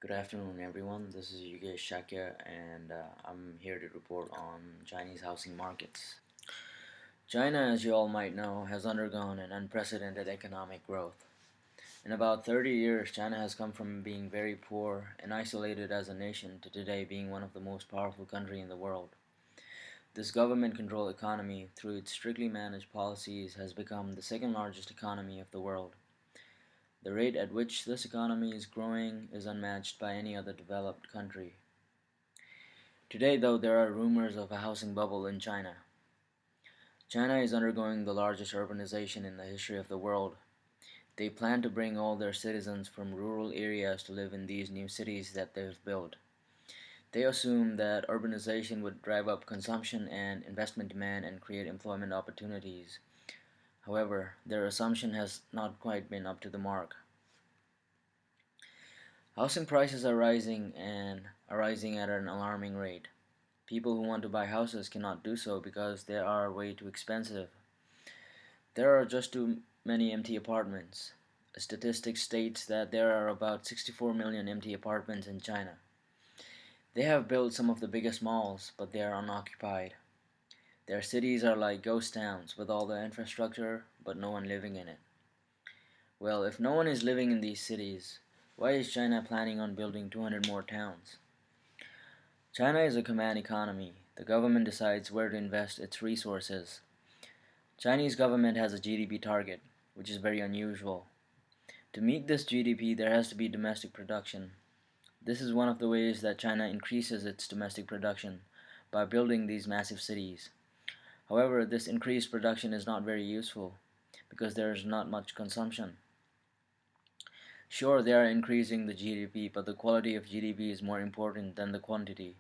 Good afternoon, everyone. This is Yugesh Shakya, and I'm here to report on Chinese housing markets. China, as you all might know, has undergone an unprecedented economic growth. In about 30 years, China has come from being very poor and isolated as a nation to today being one of the most powerful countries in the world. This government-controlled economy, through its strictly managed policies, has become the second largest economy of the world. The rate at which this economy is growing is unmatched by any other developed country. Today, though, there are rumors of a housing bubble in China. China is undergoing the largest urbanization in the history of the world. They plan to bring all their citizens from rural areas to live in these new cities that they've built. They assume that urbanization would drive up consumption and investment demand and create employment opportunities. However, their assumption has not quite been up to the mark. Housing prices are rising and are rising at an alarming rate. People who want to buy houses cannot do so because they are way too expensive. There are just too many empty apartments. A statistic states that there are about 64 million empty apartments in China. They have built some of the biggest malls, but they are unoccupied. Their cities are like ghost towns with all the infrastructure, but no one living in it. Well, if no one is living in these cities, why is China planning on building 200 more towns? China is a command economy. The government decides where to invest its resources. Chinese government has a GDP target, which is very unusual. To meet this GDP, there has to be domestic production. This is one of the ways that China increases its domestic production, by building these massive cities. However, this increased production is not very useful, because there is not much consumption. Sure, they are increasing the GDP, but the quality of GDP is more important than the quantity.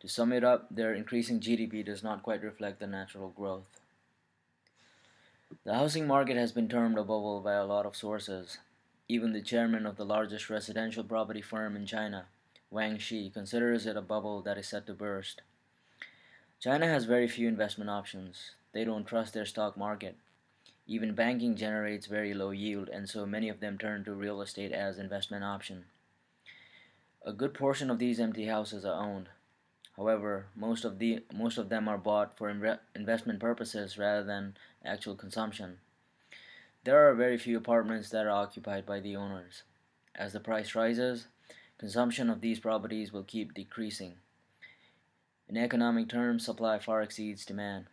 To sum it up, their increasing GDP does not quite reflect the natural growth. The housing market has been termed a bubble by a lot of sources. Even the chairman of the largest residential property firm in China, Wang Shi, considers it a bubble that is set to burst. China has very few investment options. They don't trust their stock market. Even banking generates very low yield, and so many of them turn to real estate as investment option. A good portion of these empty houses are owned. However, most of them are bought for investment purposes rather than actual consumption. There are very few apartments that are occupied by the owners. As the price rises, consumption of these properties will keep decreasing. In economic terms, supply far exceeds demand.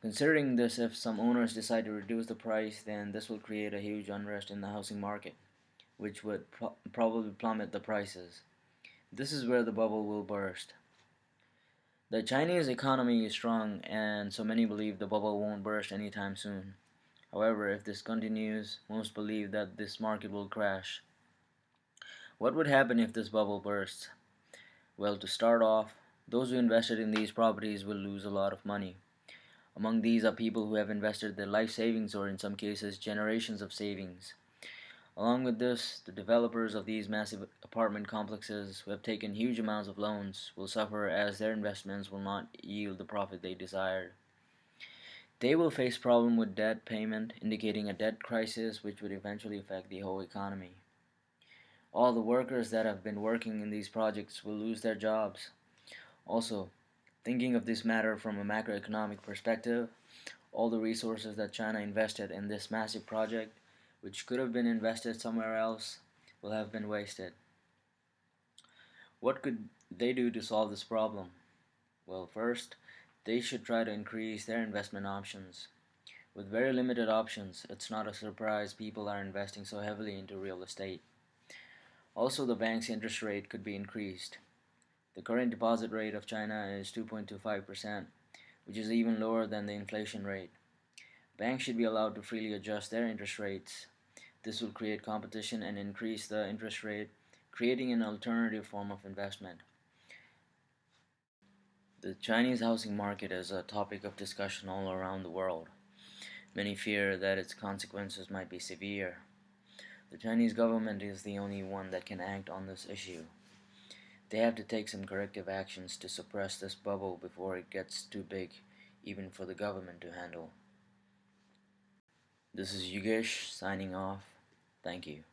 Considering this, if some owners decide to reduce the price, then this will create a huge unrest in the housing market, which would probably plummet the prices. This is where the bubble will burst. The Chinese economy is strong, and so many believe the bubble won't burst anytime soon. However, if this continues, most believe that this market will crash. What would happen if this bubble bursts? Well, to start off, those who invested in these properties will lose a lot of money. Among these are people who have invested their life savings or in some cases generations of savings. Along with this, the developers of these massive apartment complexes who have taken huge amounts of loans will suffer as their investments will not yield the profit they desired. They will face problem with debt payment, indicating a debt crisis which would eventually affect the whole economy. All the workers that have been working in these projects will lose their jobs. Also, thinking of this matter from a macroeconomic perspective, all the resources that China invested in this massive project, which could have been invested somewhere else, will have been wasted. What could they do to solve this problem? Well, first, they should try to increase their investment options. With very limited options, it's not a surprise people are investing so heavily into real estate. Also, the bank's interest rate could be increased. The current deposit rate of China is 2.25%, which is even lower than the inflation rate. Banks should be allowed to freely adjust their interest rates. This will create competition and increase the interest rate, creating an alternative form of investment. The Chinese housing market is a topic of discussion all around the world. Many fear that its consequences might be severe. The Chinese government is the only one that can act on this issue. They have to take some corrective actions to suppress this bubble before it gets too big, even for the government to handle. This is Yugesh signing off. Thank you.